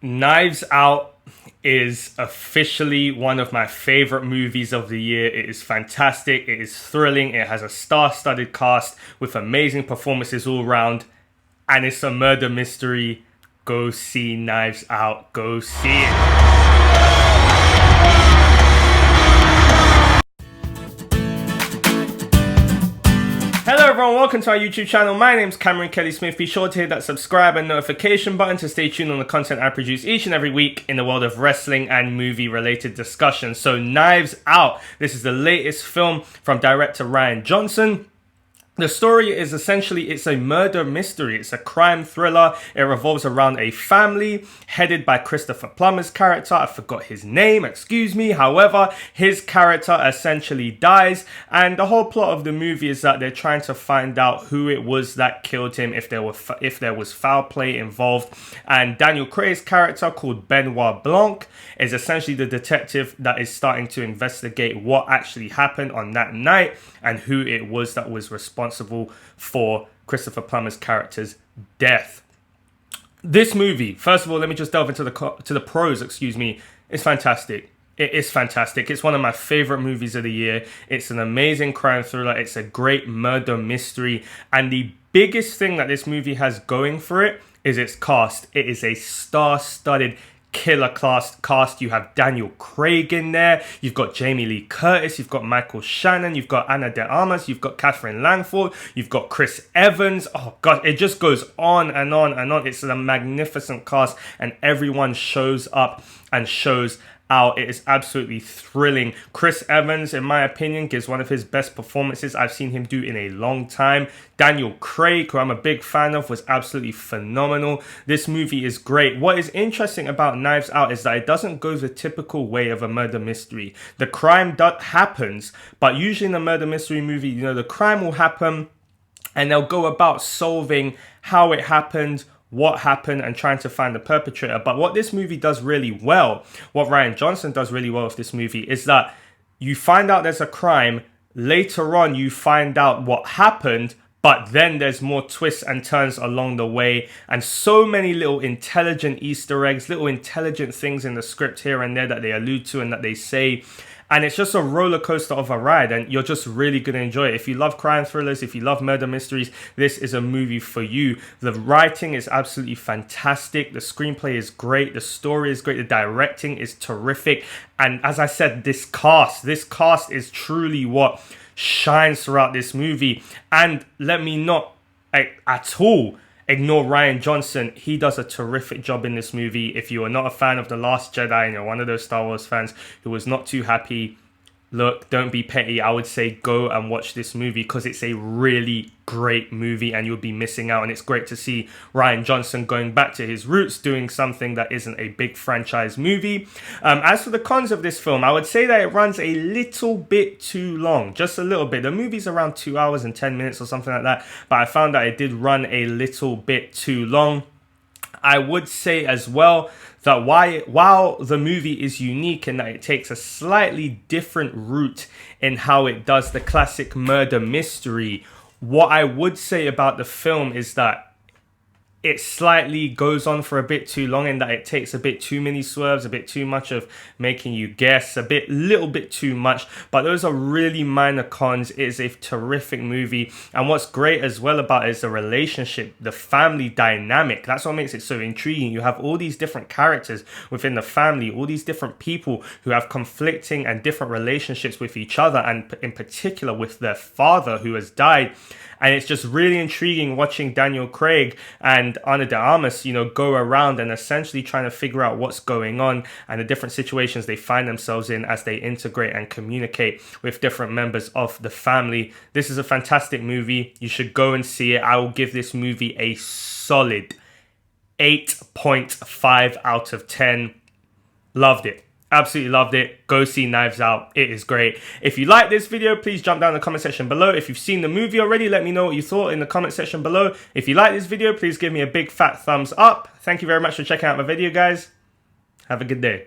Knives Out is officially one of my favorite movies of the year. It is fantastic. It is thrilling. It has a star-studded cast with amazing performances all around. And it's a murder mystery. Go see Knives Out. Go see it. Hello everyone, welcome to our YouTube channel. My name's Cameron Kelly Smith. Be sure to hit that subscribe and notification button to stay tuned on the content I produce each and every week in the world of wrestling and movie related discussions. So Knives Out, this is the latest film from director Rian Johnson. The story is essentially, it's a murder mystery. It's a crime thriller. It revolves around a family headed by Christopher Plummer's character. I forgot his name, excuse me. However, his character essentially dies. And the whole plot of the movie is that they're trying to find out who it was that killed him, if there was foul play involved. And Daniel Craig's character, called Benoit Blanc, is essentially the detective that is starting to investigate what actually happened on that night and who it was that was responsible for Christopher Plummer's character's death. This movie, first of all, let me just delve into the pros, it's fantastic. It is fantastic. It's one of my favorite movies of the year. It's an amazing crime thriller. It's a great murder mystery. And the biggest thing that this movie has going for it is its cast. It is a star-studded killer cast. You have Daniel Craig in there, you've got Jamie Lee Curtis, you've got Michael Shannon, you've got Ana de Armas, you've got Katherine Langford, you've got Chris Evans. Oh god, it just goes on and on and on. It's a magnificent cast and everyone shows up and shows out. It is absolutely thrilling. Chris Evans, in my opinion, gives one of his best performances I've seen him do in a long time. Daniel Craig, who I'm a big fan of, was absolutely phenomenal. This movie is great. What is interesting about Knives Out is that it doesn't go the typical way of a murder mystery. The crime happens, but usually in a murder mystery movie, you know, the crime will happen and they'll go about solving how it happened, what happened, and trying to find the perpetrator. But what this movie does really well, what Rian Johnson does really well with this movie, is that you find out there's a crime, later on you find out what happened, but then there's more twists and turns along the way, and so many little intelligent Easter eggs, little intelligent things in the script here and there that they allude to and that they say. And it's just a roller coaster of a ride, and you're just really going to enjoy it. If you love crime thrillers, if you love murder mysteries, this is a movie for you. The writing is absolutely fantastic. The screenplay is great. The story is great. The directing is terrific. And as I said, this cast is truly what shines throughout this movie. And let me not at all ignore Rian Johnson. He does a terrific job in this movie. If you are not a fan of The Last Jedi and you're one of those Star Wars fans who was not too happy, look, don't be petty. I would say go and watch this movie because it's a really great movie and you'll be missing out. And it's great to see Rian Johnson going back to his roots, doing something that isn't a big franchise movie. As for the cons of this film, I would say that it runs a little bit too long, just a little bit. The movie's around 2 hours and 10 minutes or something like that, but I found that it did run a little bit too long. I would say as well that while the movie is unique in that it takes a slightly different route in how it does the classic murder mystery, what I would say about the film is that it slightly goes on for a bit too long, in that it takes a bit too many swerves, a bit too much of making you guess, little bit too much. But those are really minor cons. It is a terrific movie. And what's great as well about it is the relationship, the family dynamic. That's what makes it so intriguing. You have all these different characters within the family, all these different people who have conflicting and different relationships with each other, and in particular with their father who has died. And it's just really intriguing watching Daniel Craig and Ana de Armas, go around and essentially trying to figure out what's going on and the different situations they find themselves in as they integrate and communicate with different members of the family. This is a fantastic movie. You should go and see it. I will give this movie a solid 8.5 out of 10. Loved it. Absolutely loved it. Go see Knives Out. It is great. If you like this video, please jump down in the comment section below. If you've seen the movie already, let me know what you thought in the comment section below. If you like this video, please give me a big fat thumbs up. Thank you very much for checking out my video, guys. Have a good day.